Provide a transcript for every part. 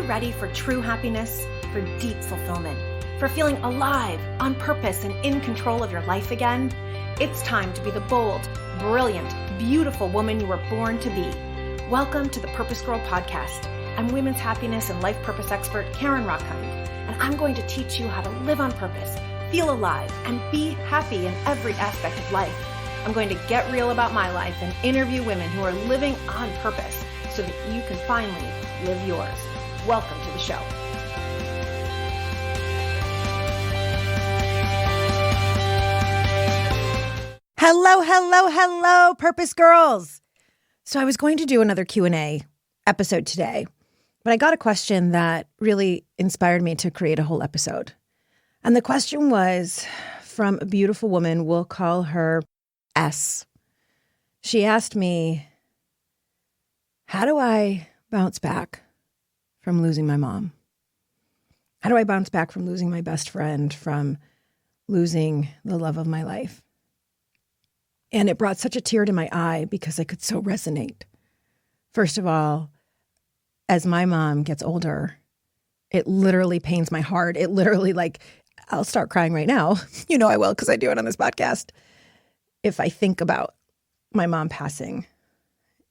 ready for true happiness, for deep fulfillment, for feeling alive, on purpose, and in control of your life again? It's time to be the bold, brilliant, beautiful woman you were born to be. Welcome to the PurposeGirl podcast. I'm women's happiness and life purpose expert Karen Rockkind, and I'm going to teach you how to live on purpose, feel alive, and be happy in every aspect of life. I'm going to get real about my life and interview women who are living on purpose so that you can finally live yours. Welcome to the show. Hello, Purpose Girls. So I was going to do another Q&A episode today, but I got a question that really inspired me to create a whole episode. And the question was from a beautiful woman, we'll call her S. She asked me, how do I bounce back from losing my mom? How do I bounce back from losing my best friend, from losing the love of my life? And it brought such a tear to my eye because I could so resonate. First of all, as my mom gets older, it literally pains my heart. It literally, I'll start crying right now. You know I will, because I do it on this podcast. If I think about my mom passing.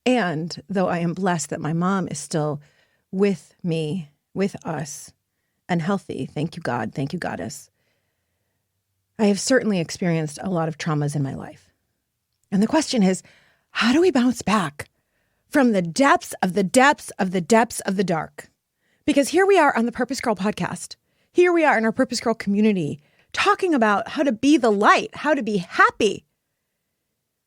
And though I am blessed that my mom is still with me, with us, and healthy, thank you, God, thank you, Goddess, I have certainly experienced a lot of traumas in my life. And the question is, how do we bounce back from the depths of the depths of the depths of the dark? Because here we are on the Purpose Girl podcast. Here we are in our Purpose Girl community talking about how to be the light, how to be happy.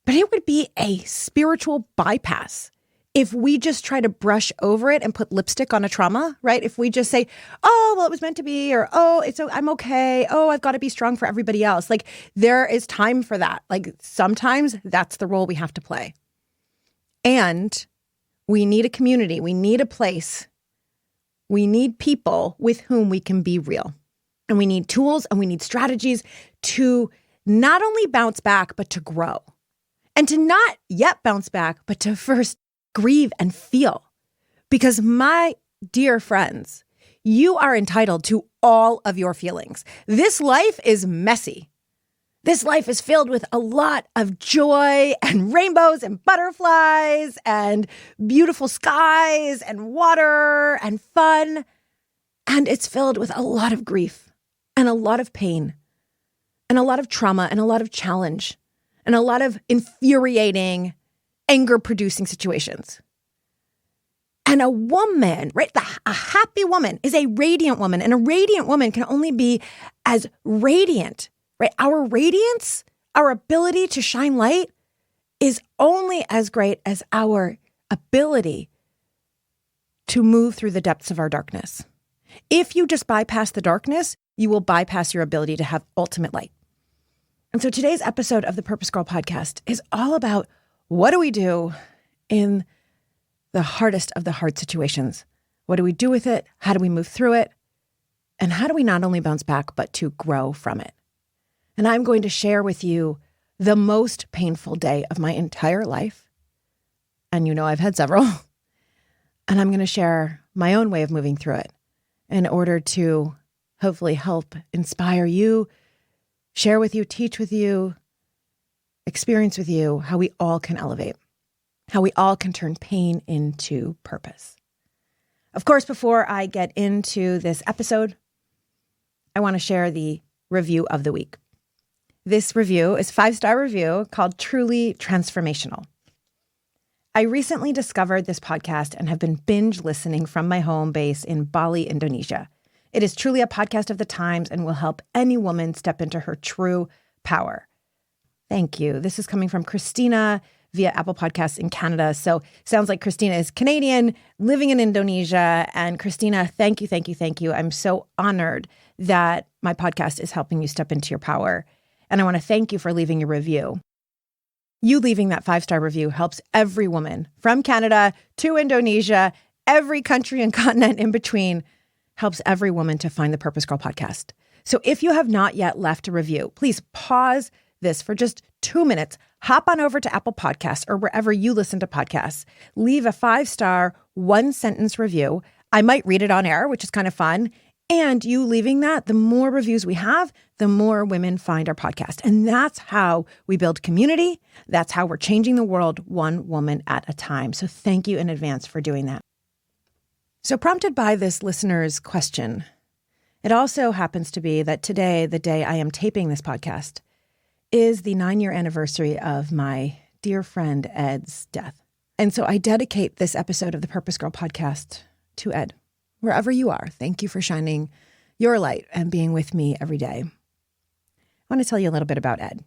But it would be a spiritual bypass if we just try to brush over it and put lipstick on a trauma, right? If we just say, oh, well, it was meant to be, or, oh, I'm okay. Oh, I've got to be strong for everybody else. There is time for that. Sometimes that's the role we have to play. And we need a community. We need a place. We need people with whom we can be real. And we need tools and we need strategies to not only bounce back, but to grow. And to not yet bounce back, but to first grieve and feel. Because my dear friends, you are entitled to all of your feelings. This life is messy. This life is filled with a lot of joy and rainbows and butterflies and beautiful skies and water and fun. And it's filled with a lot of grief and a lot of pain and a lot of trauma and a lot of challenge and a lot of infuriating, anger-producing situations. And a woman, right, a happy woman is a radiant woman, and a radiant woman can only be as radiant, right? Our radiance, our ability to shine light is only as great as our ability to move through the depths of our darkness. If you just bypass the darkness, you will bypass your ability to have ultimate light. And so today's episode of the Purpose Girl podcast is all about what do we do in the hardest of the hard situations? What do we do with it? How do we move through it? And how do we not only bounce back, but to grow from it? And I'm going to share with you the most painful day of my entire life. And you know I've had several. And I'm going to share my own way of moving through it in order to hopefully help inspire you, share with you, teach with you, experience with you how we all can elevate, how we all can turn pain into purpose. Of course, before I get into this episode, I want to share the review of the week. This review is a 5-star review called Truly Transformational. I recently discovered this podcast and have been binge listening from my home base in Bali, Indonesia. It is truly a podcast of the times and will help any woman step into her true power. Thank you. This is coming from Christina via Apple Podcasts in Canada. So sounds like Christina is Canadian, living in Indonesia. And Christina, thank you. I'm so honored that my podcast is helping you step into your power. And I want to thank you for leaving your review. You leaving that 5-star review helps every woman from Canada to Indonesia, every country and continent in between, helps every woman to find the Purpose Girl podcast. So if you have not yet left a review, please pause this for just 2 minutes, hop on over to Apple Podcasts or wherever you listen to podcasts, leave a 5-star, 1-sentence review. I might read it on air, which is kind of fun. And you leaving that, the more reviews we have, the more women find our podcast. And that's how we build community. That's how we're changing the world one woman at a time. So thank you in advance for doing that. So prompted by this listener's question, it also happens to be that today, the day I am taping this podcast, is the 9-year anniversary of my dear friend Ed's death. And so I dedicate this episode of the Purpose Girl podcast to Ed. Wherever you are, thank you for shining your light and being with me every day. I want to tell you a little bit about Ed.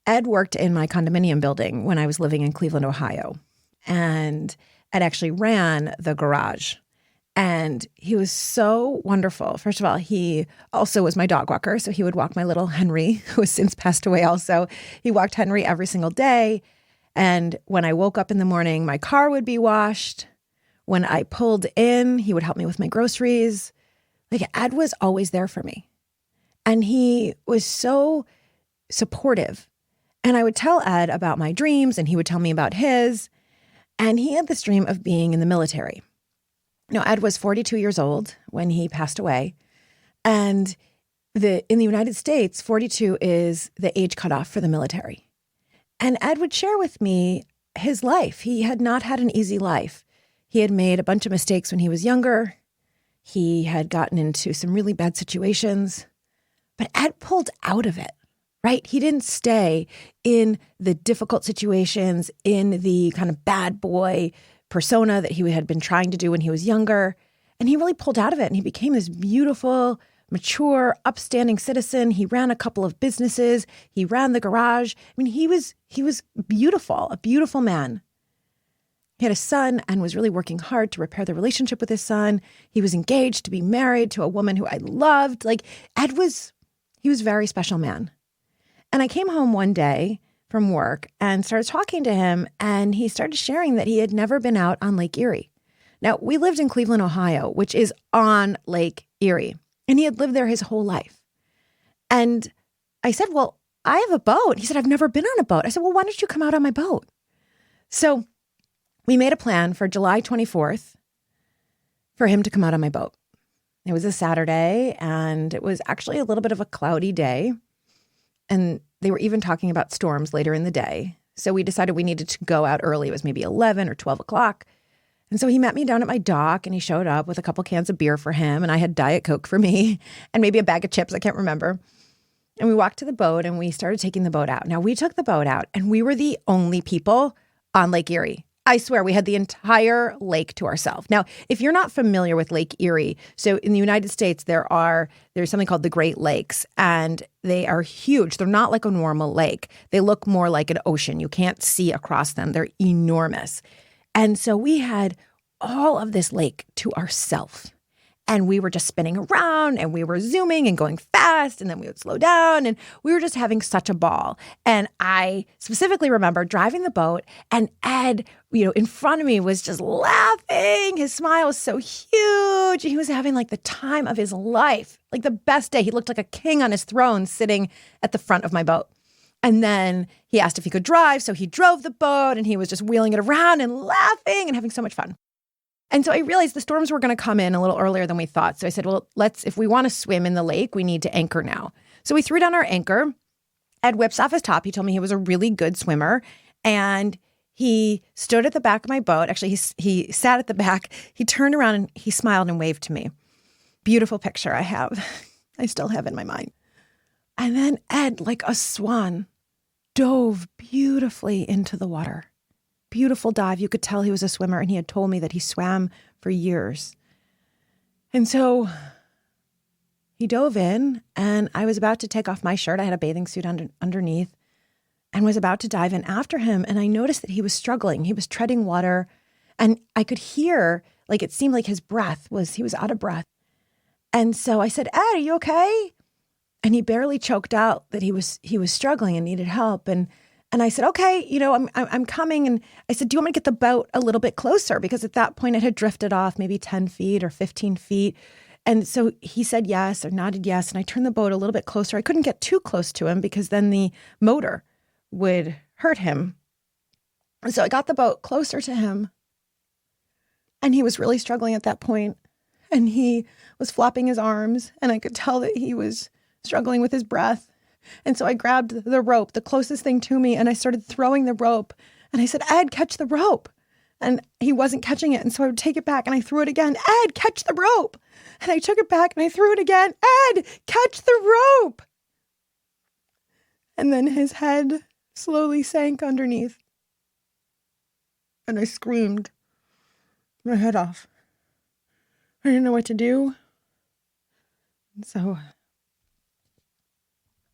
Ed worked in my condominium building when I was living in Cleveland, Ohio. And Ed actually ran the garage. And he was so wonderful. First of all, he also was my dog walker. So he would walk my little Henry, who has since passed away also. He walked Henry every single day. And when I woke up in the morning, my car would be washed. When I pulled in, he would help me with my groceries. Like, Ed was always there for me. And he was so supportive. And I would tell Ed about my dreams, and he would tell me about his. And he had this dream of being in the military. Now, Ed was 42 years old when he passed away. And in the United States, 42 is the age cutoff for the military. And Ed would share with me his life. He had not had an easy life. He had made a bunch of mistakes when he was younger. He had gotten into some really bad situations. But Ed pulled out of it, right? He didn't stay in the difficult situations, in the kind of bad boy persona that he had been trying to do when he was younger. And he really pulled out of it. And he became this beautiful, mature, upstanding citizen. He ran a couple of businesses. He ran the garage. I mean, he was beautiful, a beautiful man. He had a son and was really working hard to repair the relationship with his son. He was engaged to be married to a woman who I loved. Like, he was a very special man. And I came home one day from work and started talking to him, and he started sharing that he had never been out on Lake Erie. Now, we lived in Cleveland, Ohio, which is on Lake Erie, and he had lived there his whole life. And I said, well, I have a boat. He said, I've never been on a boat. I said, well, why don't you come out on my boat? So we made a plan for July 24th for him to come out on my boat. It was a Saturday, and it was actually a little bit of a cloudy day. And they were even talking about storms later in the day. So we decided we needed to go out early. It was maybe 11 or 12 o'clock. And so he met me down at my dock, and he showed up with a couple cans of beer for him. And I had Diet Coke for me and maybe a bag of chips. I can't remember. And we walked to the boat, and we started taking the boat out. Now, we took the boat out, and we were the only people on Lake Erie. I swear, we had the entire lake to ourselves. Now, if you're not familiar with Lake Erie, so in the United States, there's something called the Great Lakes, and they are huge. They're not like a normal lake. They look more like an ocean. You can't see across them. They're enormous. And so we had all of this lake to ourselves. And we were just spinning around, and we were zooming and going fast, and then we would slow down, and we were just having such a ball. And I specifically remember driving the boat, and Ed, in front of me was just laughing. His smile was so huge. He was having like the time of his life, like the best day. He looked like a king on his throne sitting at the front of my boat. And then he asked if he could drive, so he drove the boat, and he was just wheeling it around and laughing and having so much fun. And so I realized the storms were going to come in a little earlier than we thought. So I said, well, if we want to swim in the lake, we need to anchor now. So we threw down our anchor. Ed whips off his top. He told me he was a really good swimmer. And he stood at the back of my boat. Actually, he sat at the back. He turned around and he smiled and waved to me. Beautiful picture I have. I still have in my mind. And then Ed, like a swan, dove beautifully into the water. Beautiful dive. You could tell he was a swimmer, and he had told me that he swam for years. And so he dove in, and I was about to take off my shirt. I had a bathing suit underneath, and was about to dive in after him. And I noticed that he was struggling. He was treading water, and I could hear, like, it seemed like he was out of breath. And so I said, Ed, are you okay? And he barely choked out that he was struggling and needed help. And I said, okay, I'm coming. And I said, do you want me to get the boat a little bit closer? Because at that point it had drifted off maybe 10 feet or 15 feet. And so he said yes, or nodded yes. And I turned the boat a little bit closer. I couldn't get too close to him because then the motor would hurt him. And so I got the boat closer to him. And he was really struggling at that point. And he was flopping his arms, and I could tell that he was struggling with his breath. And so I grabbed the rope, the closest thing to me, and I started throwing the rope. And I said, Ed, catch the rope. And he wasn't catching it. And so I would take it back and I threw it again. Ed, catch the rope. And I took it back and I threw it again. Ed, catch the rope. And then his head slowly sank underneath. And I screamed my head off. I didn't know what to do. And so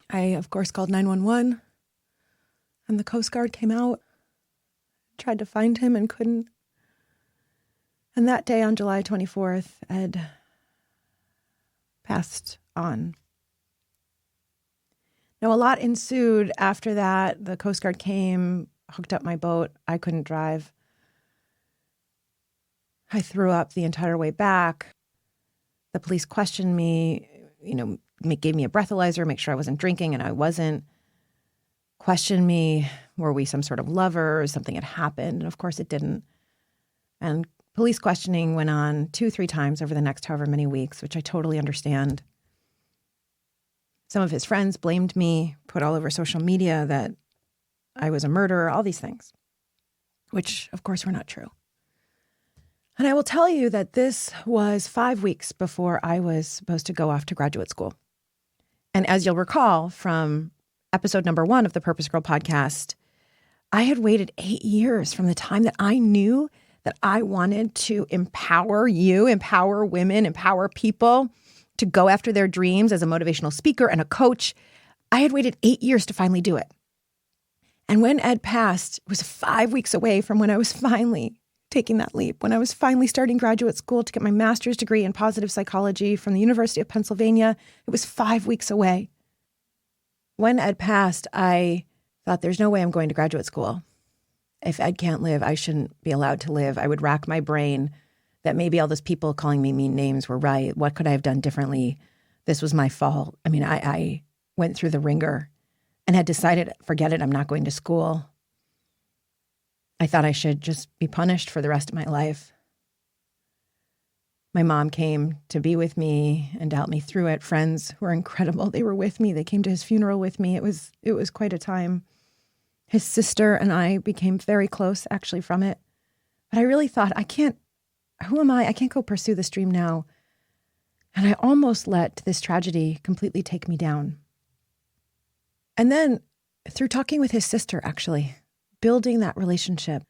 I, of course, called 911. And the Coast Guard came out, tried to find him and couldn't. And that day on July 24th, Ed passed on. Now, a lot ensued after that. The Coast Guard came, hooked up my boat. I couldn't drive. I threw up the entire way back. The police questioned me, gave me a breathalyzer, make sure I wasn't drinking, and I wasn't. Questioned me, were we some sort of lovers? Something had happened. And of course it didn't. And police questioning went on 2-3 times over the next however many weeks, which I totally understand. Some of his friends blamed me, put all over social media that I was a murderer, all these things, which of course were not true. And I will tell you that this was 5 weeks before I was supposed to go off to graduate school. And as you'll recall from episode number 1 of the Purpose Girl podcast, I had waited 8 years from the time that I knew that I wanted to empower you, empower women, empower people to go after their dreams as a motivational speaker and a coach. I had waited 8 years to finally do it. And when Ed passed, it was 5 weeks away from when I was finally taking that leap, when I was finally starting graduate school to get my master's degree in positive psychology from the University of Pennsylvania. It was 5 weeks away. When Ed passed, I thought, there's no way I'm going to graduate school. If Ed can't live, I shouldn't be allowed to live. I would rack my brain that maybe all those people calling me mean names were right. What could I have done differently? This was my fault. I mean, I went through the ringer and had decided, forget it, I'm not going to school. I thought I should just be punished for the rest of my life. My mom came to be with me and to help me through it. Friends were incredible. They were with me. They came to his funeral with me. It was quite a time. His sister and I became very close, actually, from it. But I really thought, who am I? I can't go pursue this dream now. And I almost let this tragedy completely take me down. And then through talking with his sister, actually, building that relationship,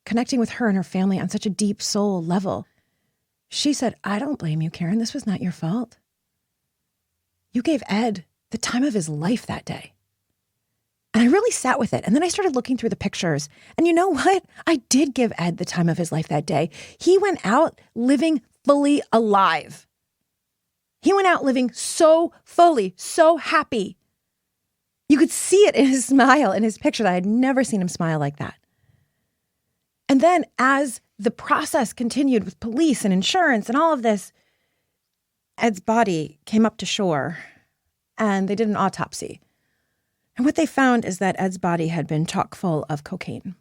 connecting with her and her family on such a deep soul level, she said, I don't blame you, Karen. This was not your fault. You gave Ed the time of his life that day. And I really sat with it. And then I started looking through the pictures. And you know what? I did give Ed the time of his life that day. He went out living fully alive. He went out living so fully, so happy. You could see it in his smile, in his pictures. I had never seen him smile like that. And then as the process continued with police and insurance and all of this, Ed's body came up to shore and they did an autopsy. And what they found is that Ed's body had been chock full of cocaine.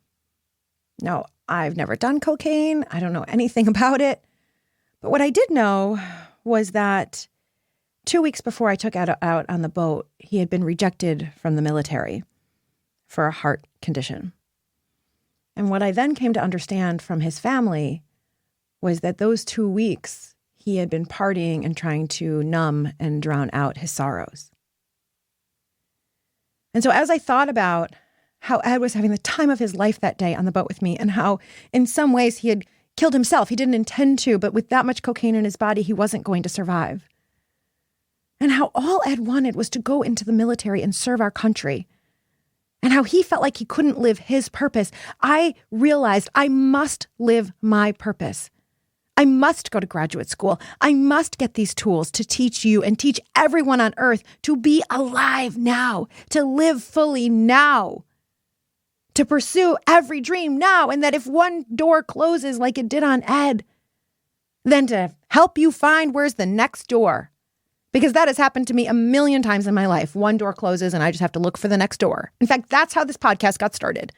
Now, I've never done cocaine. I don't know anything about it. But what I did know was that 2 weeks before I took Ed out on the boat, he had been rejected from the military for a heart condition. And what I then came to understand from his family was that those 2 weeks, he had been partying and trying to numb and drown out his sorrows. And so as I thought about how Ed was having the time of his life that day on the boat with me and how in some ways he had killed himself, he didn't intend to, but with that much cocaine in his body, he wasn't going to survive. And how all Ed wanted was to go into the military and serve our country. And how he felt like he couldn't live his purpose. I realized I must live my purpose. I must go to graduate school. I must get these tools to teach you and teach everyone on earth to be alive now, to live fully now, to pursue every dream now. And that if one door closes like it did on Ed, then to help you find where's the next door. Because that has happened to me a million times in my life. One door closes and I just have to look for the next door. In fact, that's how this podcast got started.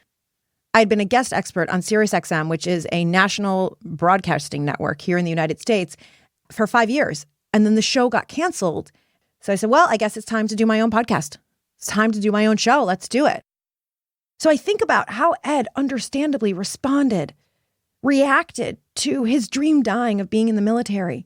I'd been a guest expert on SiriusXM, which is a national broadcasting network here in the United States, for 5 years. And then the show got canceled. So I said, well, I guess it's time to do my own podcast. It's time to do my own show. Let's do it. So I think about how Ed understandably reacted to his dream dying of being in the military.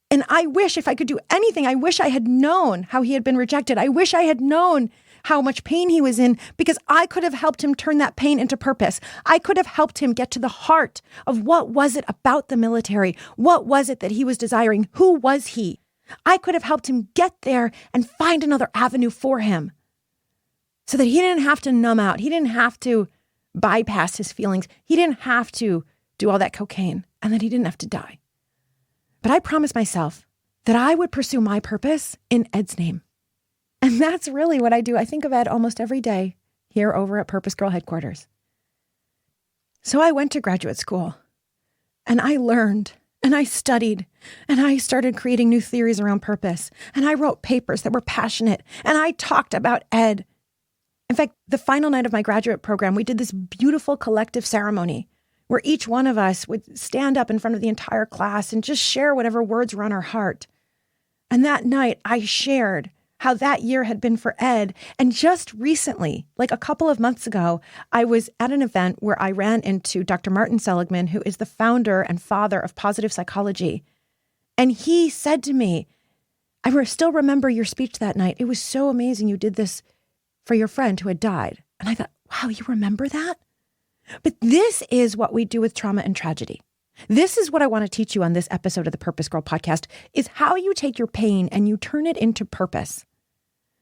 And I wish, if I could do anything, I wish I had known how he had been rejected. I wish I had known how much pain he was in, because I could have helped him turn that pain into purpose. I could have helped him get to the heart of what was it about the military? What was it that he was desiring? Who was he? I could have helped him get there and find another avenue for him so that he didn't have to numb out. He didn't have to bypass his feelings. He didn't have to do all that cocaine, and that he didn't have to die. But I promised myself that I would pursue my purpose in Ed's name. And that's really what I do. I think of Ed almost every day here over at PurposeGirl headquarters. So I went to graduate school and I learned and I studied and I started creating new theories around purpose. And I wrote papers that were passionate and I talked about Ed. In fact, the final night of my graduate program, we did this beautiful collective ceremony where each one of us would stand up in front of the entire class and just share whatever words were on our heart. And that night I shared how that year had been for Ed. And just recently, like a couple of months ago, I was at an event where I ran into Dr. Martin Seligman, who is the founder and father of positive psychology. And he said to me, I still remember your speech that night. It was so amazing. You did this for your friend who had died. And I thought, wow, you remember that? But this is what we do with trauma and tragedy. This is what I want to teach you on this episode of the Purpose Girl podcast, is how you take your pain and you turn it into purpose.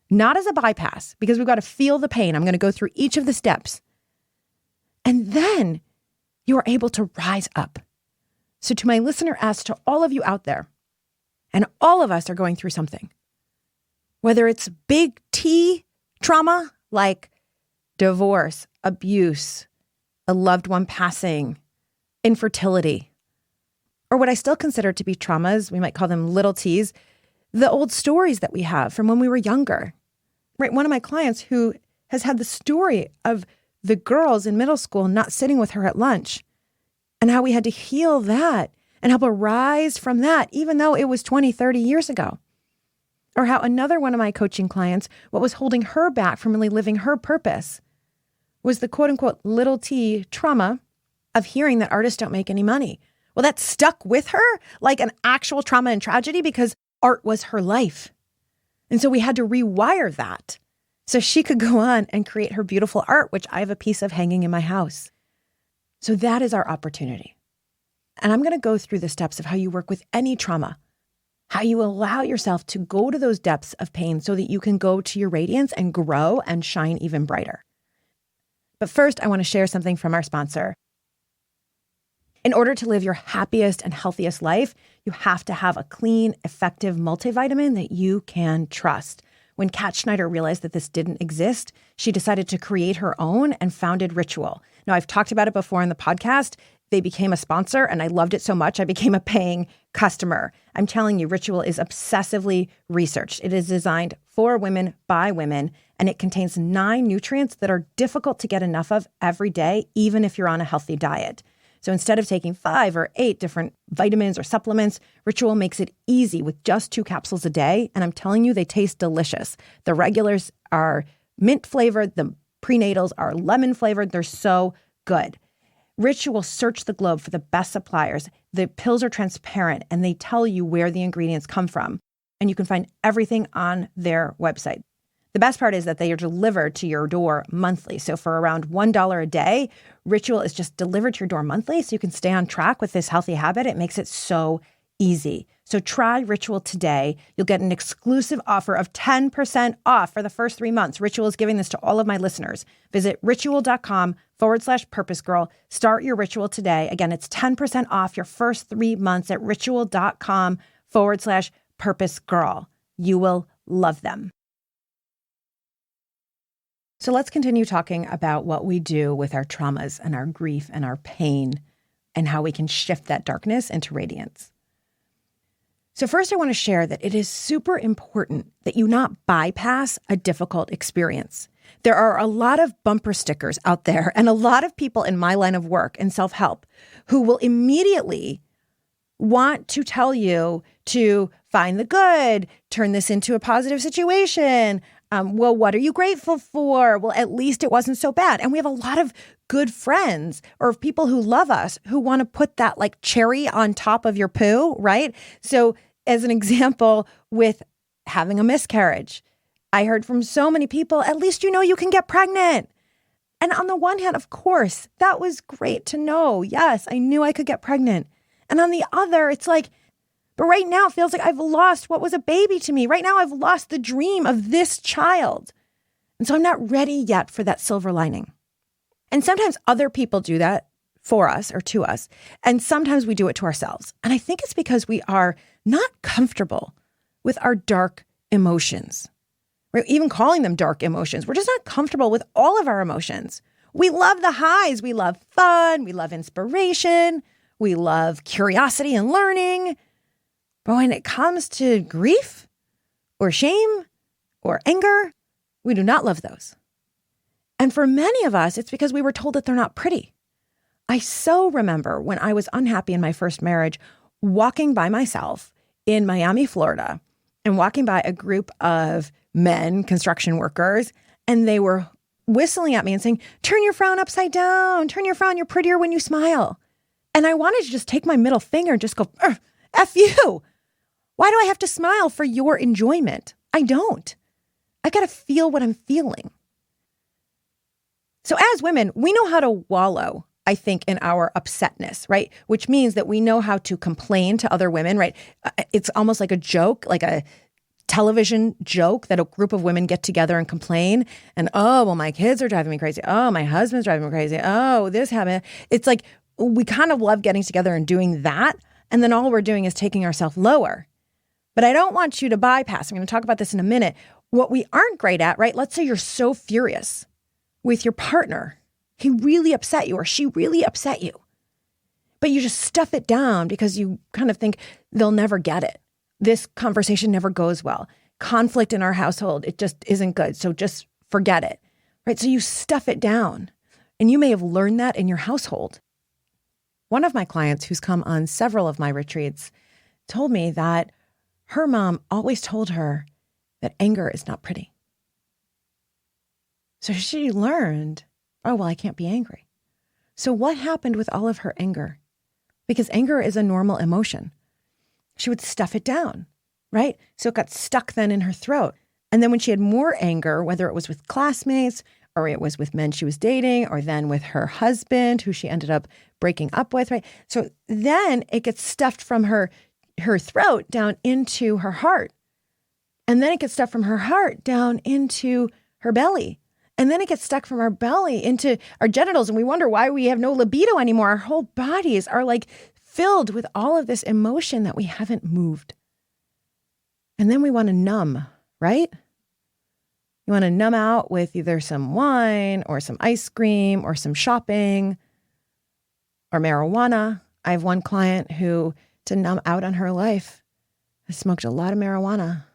Not as a bypass, because we've got to feel the pain. I'm going to go through each of the steps. And then you are able to rise up. So to my listener, as to all of you out there, and all of us are going through something, whether it's big T trauma like divorce, abuse, a loved one passing, infertility, or what I still consider to be traumas, we might call them little T's, the old stories that we have from when we were younger. Right? One of my clients who has had the story of the girls in middle school not sitting with her at lunch, and how we had to heal that and help her rise from that, even though it was 20, 30 years ago. Or how another one of my coaching clients, what was holding her back from really living her purpose was the quote unquote little T trauma of hearing that artists don't make any money. Well, that stuck with her like an actual trauma and tragedy because art was her life. And so we had to rewire that so she could go on and create her beautiful art, which I have a piece of hanging in my house. So that is our opportunity. And I'm going to go through the steps of how you work with any trauma, how you allow yourself to go to those depths of pain so that you can go to your radiance and grow and shine even brighter. But first, I want to share something from our sponsor. In order to live your happiest and healthiest life, you have to have a clean, effective multivitamin that you can trust. When Kat Schneider realized that this didn't exist, she decided to create her own and founded Ritual. Now, I've talked about it before in the podcast. They became a sponsor and I loved it so much, I became a paying customer. I'm telling you, Ritual is obsessively researched. It is designed for women by women, and it contains 9 nutrients that are difficult to get enough of every day, even if you're on a healthy diet. So instead of taking 5 or 8 different vitamins or supplements, Ritual makes it easy with just 2 capsules a day. And I'm telling you, they taste delicious. The regulars are mint flavored. The prenatals are lemon flavored. They're so good. Ritual search the globe for the best suppliers. The pills are transparent and they tell you where the ingredients come from. And you can find everything on their website. The best part is that they are delivered to your door monthly. So for around $1 a day, Ritual is just delivered to your door monthly so you can stay on track with this healthy habit. It makes it so easy. So try Ritual today. You'll get an exclusive offer of 10% off for the first 3 months. Ritual is giving this to all of my listeners. Visit ritual.com/purposegirl. Start your Ritual today. Again, it's 10% off your first 3 months at ritual.com/purposegirl. You will love them. So let's continue talking about what we do with our traumas and our grief and our pain and how we can shift that darkness into radiance. So first, I want to share that it is super important that you not bypass a difficult experience. There are a lot of bumper stickers out there and a lot of people in my line of work and self-help who will immediately want to tell you to find the good, turn this into a positive situation. Well, what are you grateful for? Well, at least it wasn't so bad. And we have a lot of good friends or people who love us who want to put that like cherry on top of your poo, right? So as an example, with having a miscarriage, I heard from so many people, at least you know you can get pregnant. And on the one hand, of course, that was great to know. Yes, I knew I could get pregnant. And on the other, it's like, but right now it feels like I've lost what was a baby to me. Right now I've lost the dream of this child. And so I'm not ready yet for that silver lining. And sometimes other people do that for us or to us. And sometimes we do it to ourselves. And I think it's because we are not comfortable with our dark emotions. We're even calling them dark emotions. We're just not comfortable with all of our emotions. We love the highs. We love fun. We love inspiration. We love curiosity and learning. But when it comes to grief or shame or anger, we do not love those. And for many of us, it's because we were told that they're not pretty. I so remember when I was unhappy in my first marriage, walking by myself in Miami, Florida, and walking by a group of men, construction workers, and they were whistling at me and saying, turn your frown upside down, turn your frown, you're prettier when you smile. And I wanted to just take my middle finger and just go, F you. Why do I have to smile for your enjoyment? I don't. I got to feel what I'm feeling. So as women, we know how to wallow, I think, in our upsetness, right? Which means that we know how to complain to other women, right? It's almost like a joke, like a television joke that a group of women get together and complain. And, oh, well, my kids are driving me crazy. Oh, my husband's driving me crazy. Oh, this happened. It's like we kind of love getting together and doing that. And then all we're doing is taking ourselves lower. But I don't want you to bypass. I'm going to talk about this in a minute. What we aren't great at, right? Let's say you're so furious with your partner. He really upset you or she really upset you. But you just stuff it down because you kind of think they'll never get it. This conversation never goes well. Conflict in our household, it just isn't good. So just forget it, right? So you stuff it down. And you may have learned that in your household. One of my clients who's come on several of my retreats told me that her mom always told her that anger is not pretty. So she learned, oh, well, I can't be angry. So what happened with all of her anger? Because anger is a normal emotion. She would stuff it down, right? So it got stuck then in her throat. And then when she had more anger, whether it was with classmates or it was with men she was dating or then with her husband who she ended up breaking up with, right? So then it gets stuffed from her throat down into her heart. And then it gets stuck from her heart down into her belly. And then it gets stuck from our belly into our genitals. And we wonder why we have no libido anymore. Our whole bodies are like filled with all of this emotion that we haven't moved. And then we want to numb, right? You want to numb out with either some wine or some ice cream or some shopping or marijuana. I have one client who, to numb out on her life, has smoked a lot of marijuana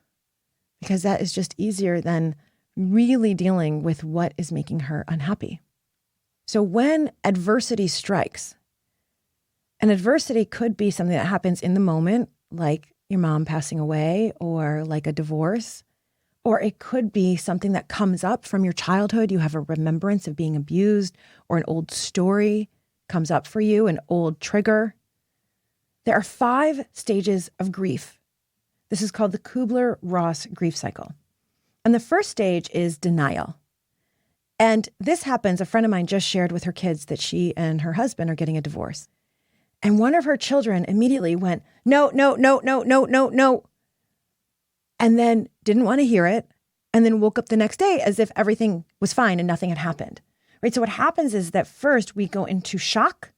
because that is just easier than really dealing with what is making her unhappy. So when adversity strikes, and adversity could be something that happens in the moment, like your mom passing away or like a divorce, or it could be something that comes up from your childhood. You have a remembrance of being abused or an old story comes up for you, an old trigger. There are 5 stages of grief. This is called the Kubler-Ross grief cycle. And the first stage is denial. And this happens, a friend of mine just shared with her kids that she and her husband are getting a divorce. And one of her children immediately went, no, no, no, no, no, no, no. And then didn't want to hear it. And then woke up the next day as if everything was fine and nothing had happened. Right? So what happens is that first we go into shock.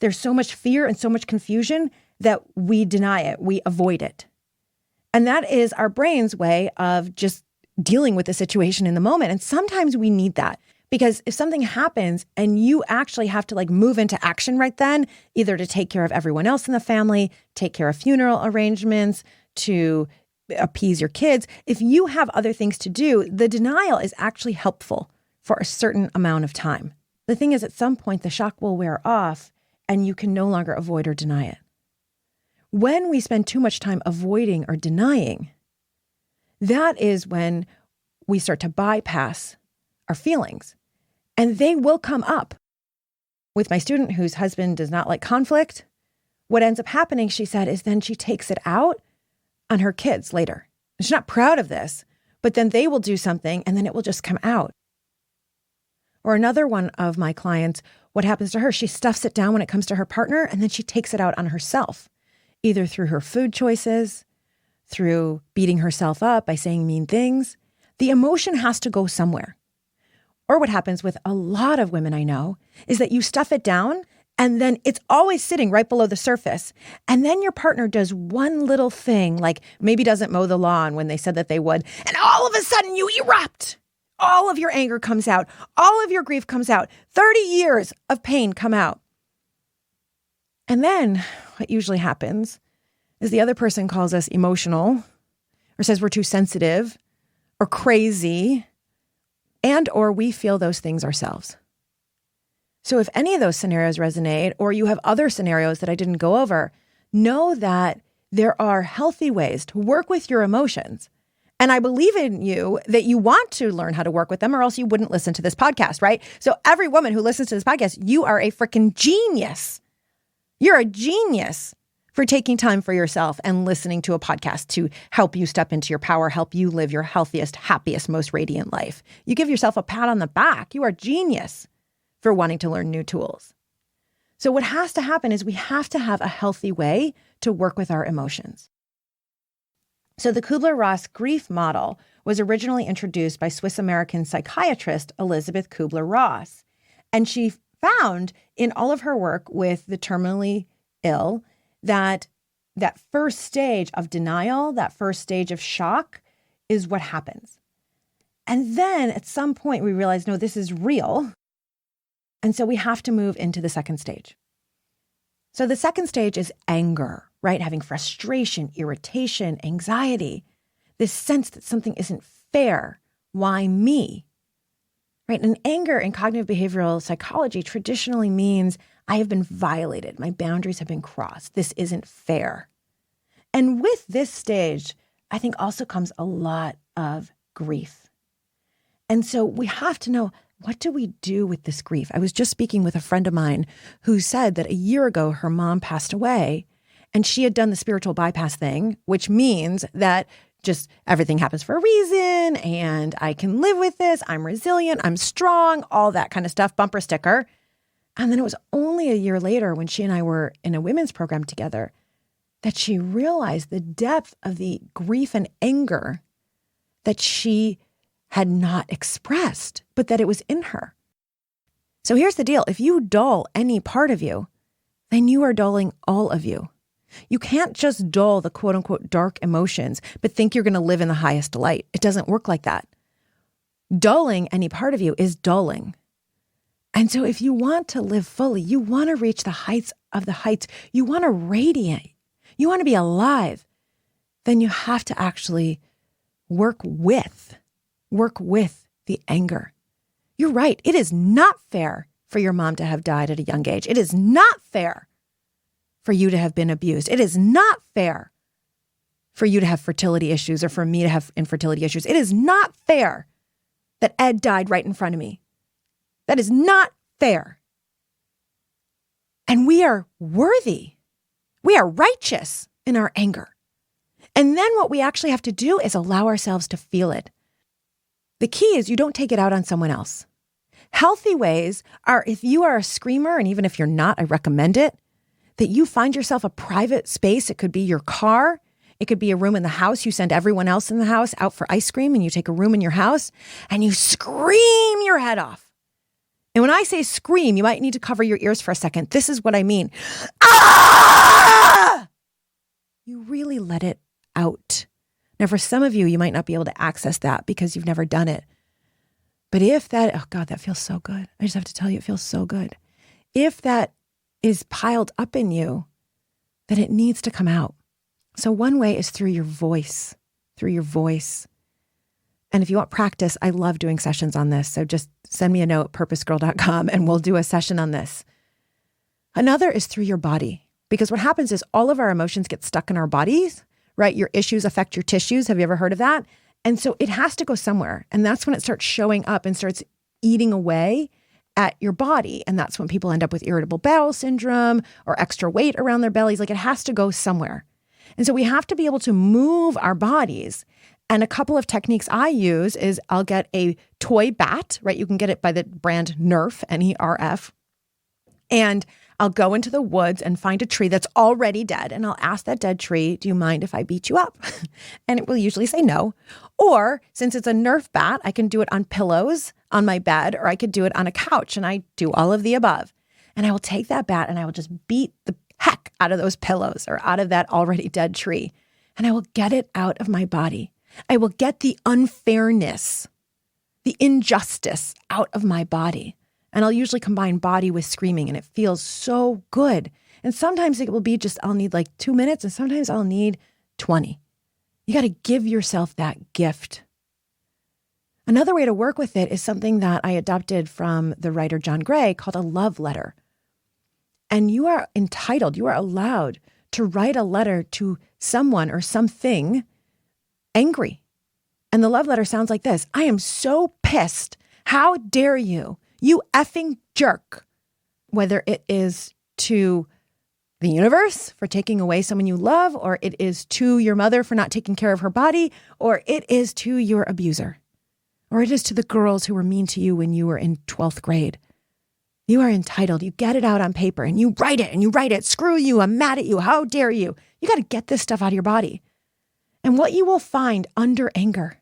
There's so much fear and so much confusion that we deny it. We avoid it. And that is our brain's way of just dealing with the situation in the moment. And sometimes we need that because if something happens and you actually have to like move into action right then, either to take care of everyone else in the family, take care of funeral arrangements, to appease your kids, if you have other things to do, the denial is actually helpful for a certain amount of time. The thing is, at some point, the shock will wear off and you can no longer avoid or deny it. When we spend too much time avoiding or denying, that is when we start to bypass our feelings, and they will come up. With my student whose husband does not like conflict, what ends up happening, she said, is then she takes it out on her kids later. She's not proud of this, but then they will do something and then it will just come out. Or another one of my clients, what happens to her, she stuffs it down when it comes to her partner and then she takes it out on herself, either through her food choices, through beating herself up by saying mean things. The emotion has to go somewhere. Or what happens with a lot of women I know is that you stuff it down and then it's always sitting right below the surface. And then your partner does one little thing, like maybe doesn't mow the lawn when they said that they would. And all of a sudden you erupt. All of your anger comes out. All of your grief comes out. 30 years of pain come out. And then what usually happens is the other person calls us emotional or says we're too sensitive or crazy, and or we feel those things ourselves. So if any of those scenarios resonate, or you have other scenarios that I didn't go over, know that there are healthy ways to work with your emotions. And I believe in you that you want to learn how to work with them, or else you wouldn't listen to this podcast, right? So every woman who listens to this podcast, you are a freaking genius. You're a genius for taking time for yourself and listening to a podcast to help you step into your power, help you live your healthiest, happiest, most radiant life. You give yourself a pat on the back. You are a genius for wanting to learn new tools. So what has to happen is we have to have a healthy way to work with our emotions. So the Kubler-Ross grief model was originally introduced by Swiss-American psychiatrist Elizabeth Kubler-Ross. And she found in all of her work with the terminally ill that first stage of denial, that first stage of shock is what happens. And then at some point we realize, no, this is real. And so we have to move into the second stage. So the second stage is anger, right? Having frustration, irritation, anxiety, this sense that something isn't fair. Why me? Right? And anger in cognitive behavioral psychology traditionally means I have been violated. My boundaries have been crossed. This isn't fair. And with this stage, I think also comes a lot of grief. And so we have to know, what do we do with this grief? I was just speaking with a friend of mine who said that a year ago, her mom passed away and she had done the spiritual bypass thing, which means that just everything happens for a reason and I can live with this. I'm resilient. I'm strong, all that kind of stuff, bumper sticker. And then it was only a year later when she and I were in a women's program together that she realized the depth of the grief and anger that she had not expressed, but that it was in her. So here's the deal. If you dull any part of you, then you are dulling all of you. You can't just dull the quote unquote dark emotions, but think you're going to live in the highest light. It doesn't work like that. Dulling any part of you is dulling. And so if you want to live fully, you want to reach the heights of the heights, you want to radiate, you want to be alive, then you have to actually work with the anger. You're right. It is not fair for your mom to have died at a young age. It is not fair for you to have been abused. It is not fair for you to have fertility issues or for me to have infertility issues. It is not fair that Ed died right in front of me. That is not fair. And we are worthy. We are righteous in our anger. And then what we actually have to do is allow ourselves to feel it. The key is you don't take it out on someone else. Healthy ways are, if you are a screamer, and even if you're not, I recommend it, that you find yourself a private space. It could be your car. It could be a room in the house. You send everyone else in the house out for ice cream and you take a room in your house and you scream your head off. And when I say scream, you might need to cover your ears for a second. This is what I mean. Ah! You really let it out. Now, for some of you, you might not be able to access that because you've never done it. But if that, oh God, that feels so good. I just have to tell you, it feels so good. If that is piled up in you, then it needs to come out. So one way is through your voice, And if you want practice, I love doing sessions on this. So just send me a note, purposegirl.com, and we'll do a session on this. Another is through your body, because what happens is all of our emotions get stuck in our bodies, right? Your issues affect your tissues. Have you ever heard of that? And so it has to go somewhere. And that's when it starts showing up and starts eating away at your body. And that's when people end up with irritable bowel syndrome or extra weight around their bellies. Like, it has to go somewhere. And so we have to be able to move our bodies. And a couple of techniques I use is I'll get a toy bat, right? You can get it by the brand Nerf, N-E-R-F. And I'll go into the woods and find a tree that's already dead. And I'll ask that dead tree, do you mind if I beat you up? And it will usually say no. Or since it's a Nerf bat, I can do it on pillows on my bed, or I could do it on a couch. And I do all of the above. And I will take that bat and I will just beat the heck out of those pillows or out of that already dead tree. And I will get it out of my body. I will get the unfairness, the injustice out of my body. And I'll usually combine body with screaming, and it feels so good. And sometimes it will be just, I'll need like 2 minutes, and sometimes I'll need 20. You got to give yourself that gift. Another way to work with it is something that I adopted from the writer John Gray called a love letter. And you are entitled, you are allowed to write a letter to someone or something angry. And the love letter sounds like this: I am so pissed. How dare you? You effing jerk. Whether it is to the universe for taking away someone you love, or it is to your mother for not taking care of her body, or it is to your abuser, or it is to the girls who were mean to you when you were in 12th grade. You are entitled. You get it out on paper and you write it and you write it. Screw you. I'm mad at you. How dare you? You got to get this stuff out of your body. And what you will find under anger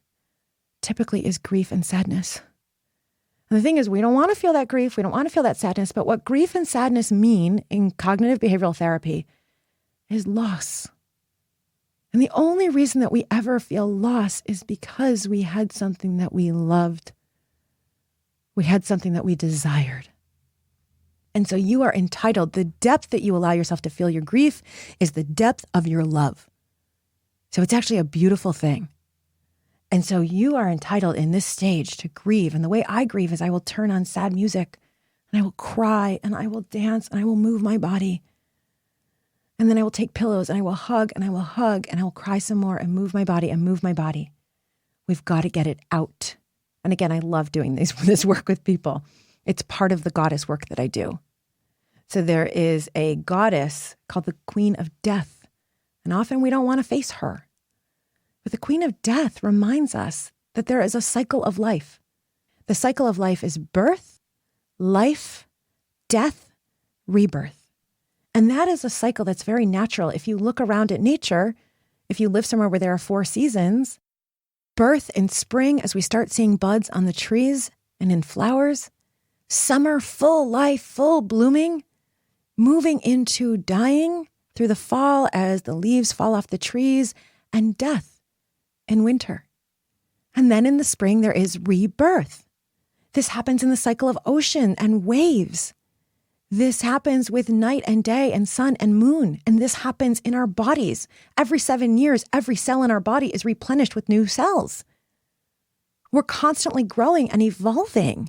typically is grief and sadness. And the thing is, we don't want to feel that grief. We don't want to feel that sadness. But what grief and sadness mean in cognitive behavioral therapy is loss. And the only reason that we ever feel loss is because we had something that we loved. We had something that we desired. And so you are entitled. The depth that you allow yourself to feel your grief is the depth of your love. So it's actually a beautiful thing. And so you are entitled in this stage to grieve. And the way I grieve is I will turn on sad music and I will cry and I will dance and I will move my body. And then I will take pillows and I will hug and I will hug and I will cry some more and move my body and move my body. We've got to get it out. And again, I love doing this work with people. It's part of the goddess work that I do. So there is a goddess called the Queen of Death. And often we don't want to face her. But the Queen of Death reminds us that there is a cycle of life. The cycle of life is birth, life, death, rebirth. And that is a cycle that's very natural. If you look around at nature, if you live somewhere where there are 4 seasons, birth in spring as we start seeing buds on the trees and in flowers, summer, full life, full blooming, moving into dying through the fall as the leaves fall off the trees, and death in winter. And then in the spring, there is rebirth. This happens in the cycle of ocean and waves. This happens with night and day and sun and moon. And this happens in our bodies. Every 7 years, every cell in our body is replenished with new cells. We're constantly growing and evolving.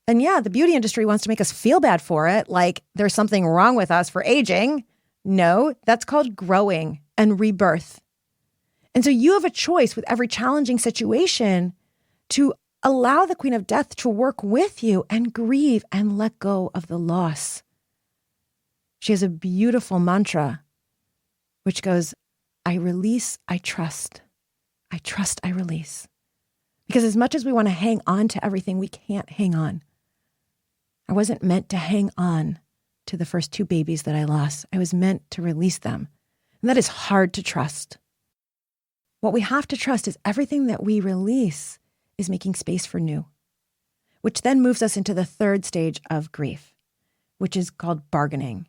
And yeah, the beauty industry wants to make us feel bad for it, like there's something wrong with us for aging. No, that's called growing and rebirth. And so you have a choice with every challenging situation to allow the Queen of Death to work with you and grieve and let go of the loss. She has a beautiful mantra, which goes, I release, I trust. I trust, I release. Because as much as we want to hang on to everything, we can't hang on. I wasn't meant to hang on to the first 2 babies that I lost. I was meant to release them. And that is hard to trust. What we have to trust is everything that we release is making space for new, which then moves us into the 3rd stage of grief, which is called bargaining.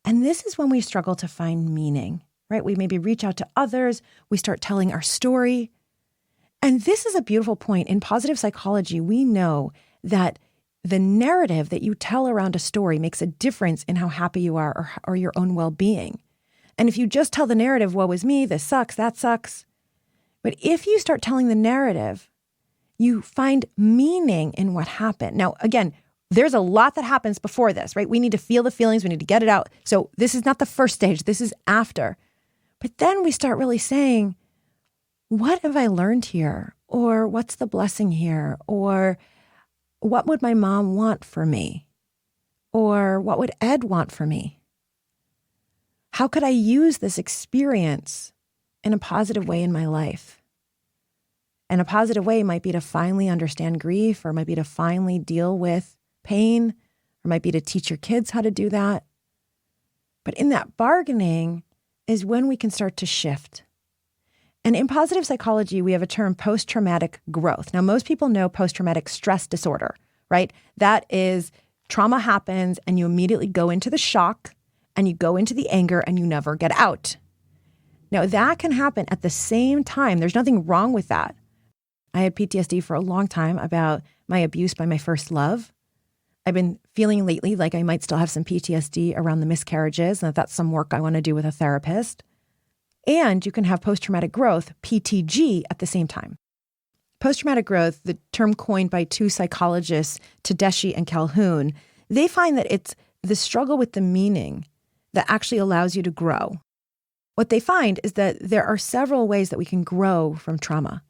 And this is when we struggle to find meaning, right? We maybe reach out to others. We start telling our story. And this is a beautiful point. In positive psychology, we know that the narrative that you tell around a story makes a difference in how happy you are or your own well-being. And if you just tell the narrative, woe is me, this sucks, that sucks, But if you start telling the narrative, you find meaning in what happened. Now, again, there's a lot that happens before this, right? We need to feel the feelings. We need to get it out. So this is not the first stage. This is after. But then we start really saying, what have I learned here? Or what's the blessing here? Or what would my mom want for me? Or what would Ed want for me? How could I use this experience in a positive way in my life? And a positive way might be to finally understand grief, or might be to finally deal with pain, or might be to teach your kids how to do that. But in that bargaining is when we can start to shift. And in positive psychology, we have a term, post-traumatic growth. Now, most people know post-traumatic stress disorder, right? That is trauma happens and you immediately go into the shock and you go into the anger and you never get out. Now, that can happen at the same time. There's nothing wrong with that. I had PTSD for a long time about my abuse by my first love. I've been feeling lately like I might still have some PTSD around the miscarriages, and that's some work I want to do with a therapist. And you can have post-traumatic growth, PTG, at the same time. Post-traumatic growth, the term coined by two psychologists, Tedeschi and Calhoun, they find that it's the struggle with the meaning that actually allows you to grow. What they find is that there are several ways that we can grow from trauma.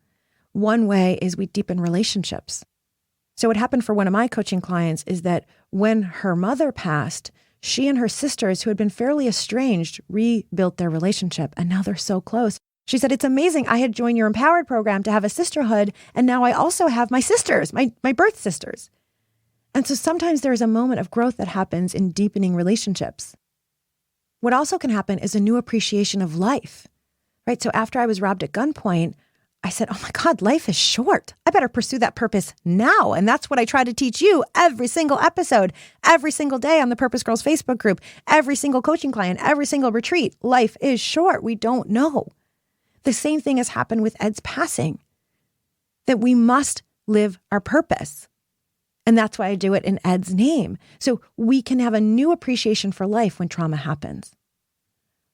One way is we deepen relationships. So what happened for one of my coaching clients is that when her mother passed, she and her sisters, who had been fairly estranged, rebuilt their relationship, and now they're so close. She said, it's amazing. I had joined your Empowered program to have a sisterhood, and now I also have my sisters, my birth sisters. And so sometimes there is a moment of growth that happens in deepening relationships. What also can happen is a new appreciation of life, right? So after I was robbed at gunpoint, I said, oh my God, life is short. I better pursue that purpose now. And that's what I try to teach you every single episode, every single day on the Purpose Girls Facebook group, every single coaching client, every single retreat. Life is short. We don't know. The same thing has happened with Ed's passing, that we must live our purpose. And that's why I do it in Ed's name. So we can have a new appreciation for life when trauma happens.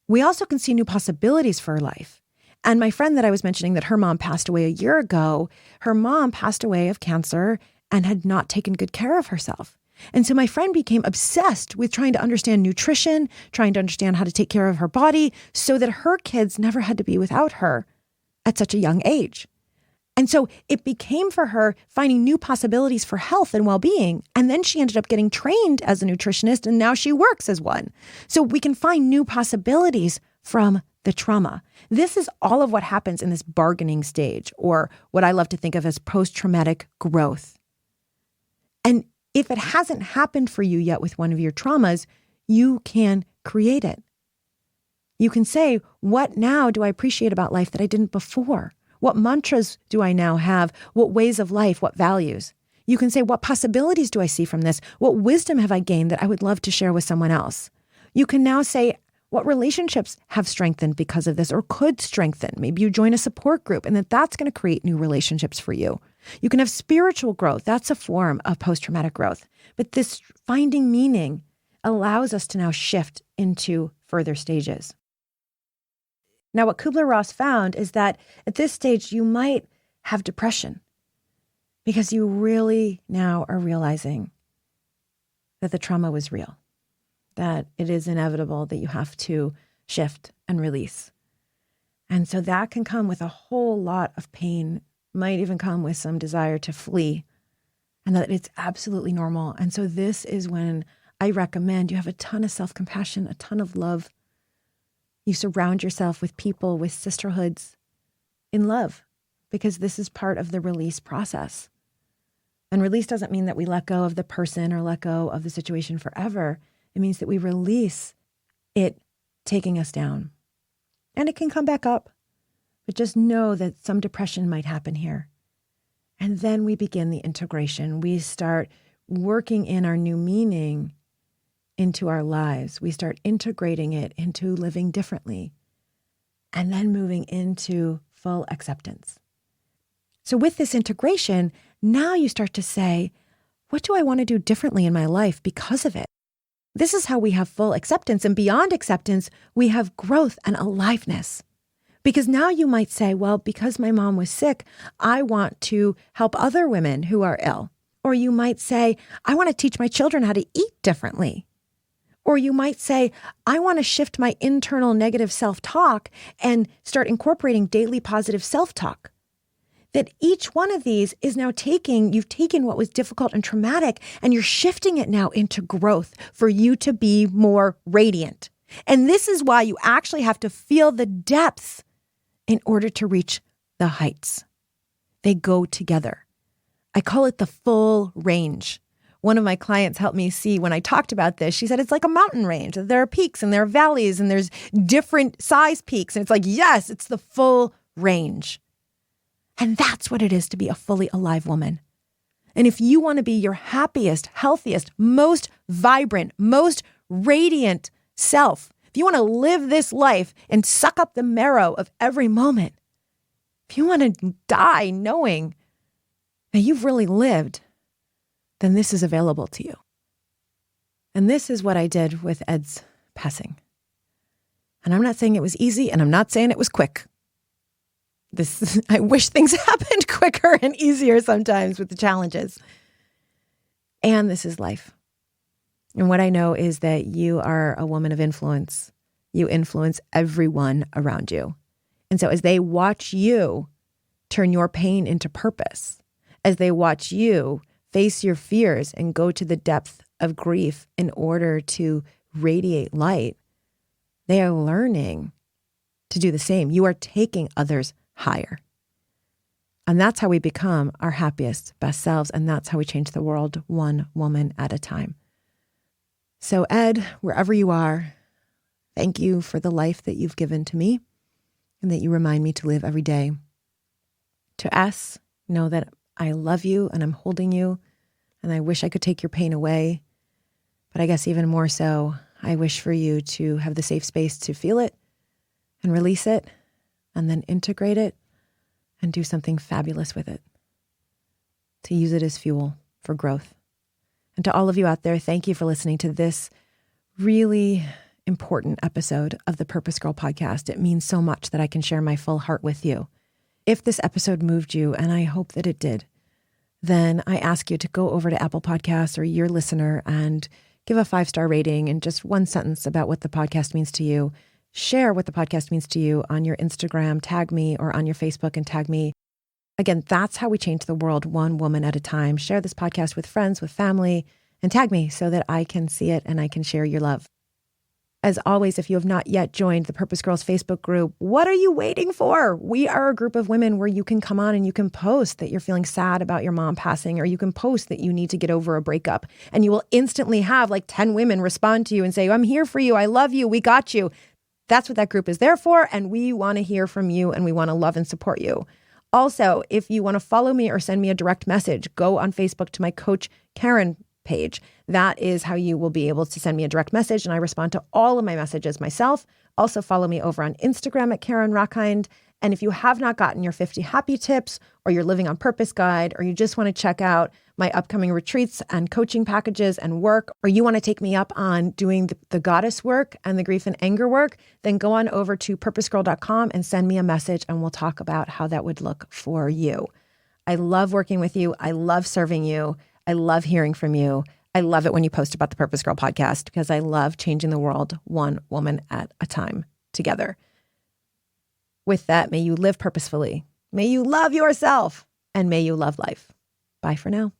We also can see new possibilities for life. And my friend that I was mentioning that her mom passed away a year ago, her mom passed away of cancer and had not taken good care of herself. And so my friend became obsessed with trying to understand nutrition, trying to understand how to take care of her body so that her kids never had to be without her at such a young age. And so it became for her finding new possibilities for health and well-being. And then she ended up getting trained as a nutritionist, and now she works as one. So we can find new possibilities from the trauma. This is all of what happens in this bargaining stage, or what I love to think of as post-traumatic growth. And if it hasn't happened for you yet with one of your traumas, you can create it. You can say, what now do I appreciate about life that I didn't before? What mantras do I now have? What ways of life? What values? You can say, what possibilities do I see from this? What wisdom have I gained that I would love to share with someone else? You can now say, what relationships have strengthened because of this or could strengthen? Maybe you join a support group and that's going to create new relationships for you. You can have spiritual growth. That's a form of post-traumatic growth. But this finding meaning allows us to now shift into further stages. Now, what Kubler-Ross found is that at this stage, you might have depression because you really now are realizing that the trauma was real, that it is inevitable that you have to shift and release. And so that can come with a whole lot of pain, might even come with some desire to flee, and that it's absolutely normal. And so this is when I recommend you have a ton of self-compassion, a ton of love. You surround yourself with people, with sisterhoods in love, because this is part of the release process. And release doesn't mean that we let go of the person or let go of the situation forever. It means that we release it taking us down. And it can come back up, but just know that some depression might happen here. And then we begin the integration. We start working in our new meaning into our lives. We start integrating it into living differently and then moving into full acceptance. So with this integration, now you start to say, what do I want to do differently in my life because of it? This is how we have full acceptance. And beyond acceptance, we have growth and aliveness. Because now you might say, well, because my mom was sick, I want to help other women who are ill. Or you might say, I want to teach my children how to eat differently. Or you might say, I want to shift my internal negative self-talk and start incorporating daily positive self-talk. That each one of these is now you've taken what was difficult and traumatic, and you're shifting it now into growth for you to be more radiant. And this is why you actually have to feel the depths in order to reach the heights. They go together. I call it the full range. One of my clients helped me see when I talked about this. She said it's like a mountain range. There are peaks and there are valleys and there's different size peaks. And it's like, yes, it's the full range. And that's what it is to be a fully alive woman. And if you want to be your happiest, healthiest, most vibrant, most radiant self, if you want to live this life and suck up the marrow of every moment, if you want to die knowing that you've really lived, then this is available to you. And this is what I did with Ed's passing. And I'm not saying it was easy, and I'm not saying it was quick. I wish things happened quicker and easier sometimes with the challenges. And this is life. And what I know is that you are a woman of influence. You influence everyone around you. And so as they watch you turn your pain into purpose, as they watch you face your fears and go to the depth of grief in order to radiate light, they are learning to do the same. You are taking others higher. And that's how we become our happiest, best selves. And that's how we change the world one woman at a time. So Ed, wherever you are, thank you for the life that you've given to me and that you remind me to live every day. To S, know that I love you and I'm holding you and I wish I could take your pain away. But I guess even more so, I wish for you to have the safe space to feel it and release it and then integrate it and do something fabulous with it. To use it as fuel for growth. And to all of you out there, thank you for listening to this really important episode of the Purpose Girl podcast. It means so much that I can share my full heart with you. If this episode moved you, and I hope that it did, then I ask you to go over to Apple Podcasts or your listener and give a 5-star rating and just one sentence about what the podcast means to you. Share what the podcast means to you on your Instagram, tag me, or on your Facebook and tag me. Again, that's how we change the world one woman at a time. Share this podcast with friends, with family, and tag me so that I can see it and I can share your love. As always, if you have not yet joined the Purpose Girls Facebook group, what are you waiting for? We are a group of women where you can come on and you can post that you're feeling sad about your mom passing, or you can post that you need to get over a breakup. And you will instantly have like 10 women respond to you and say, I'm here for you. I love you. We got you. That's what that group is there for. And we want to hear from you and we want to love and support you. Also, if you want to follow me or send me a direct message, go on Facebook to my Coach Karen page. That is how you will be able to send me a direct message, and I respond to all of my messages myself. Also follow me over on Instagram at Karen Rockhind. And if you have not gotten your 50 happy tips or your living on purpose guide, or you just want to check out my upcoming retreats and coaching packages and work, or you want to take me up on doing the goddess work and the grief and anger work, then go on over to purposegirl.com and send me a message and we'll talk about how that would look for you. I love working with you. I love serving you. I love hearing from you. I love it when you post about the Purpose Girl podcast because I love changing the world one woman at a time together. With that, may you live purposefully. May you love yourself and may you love life. Bye for now.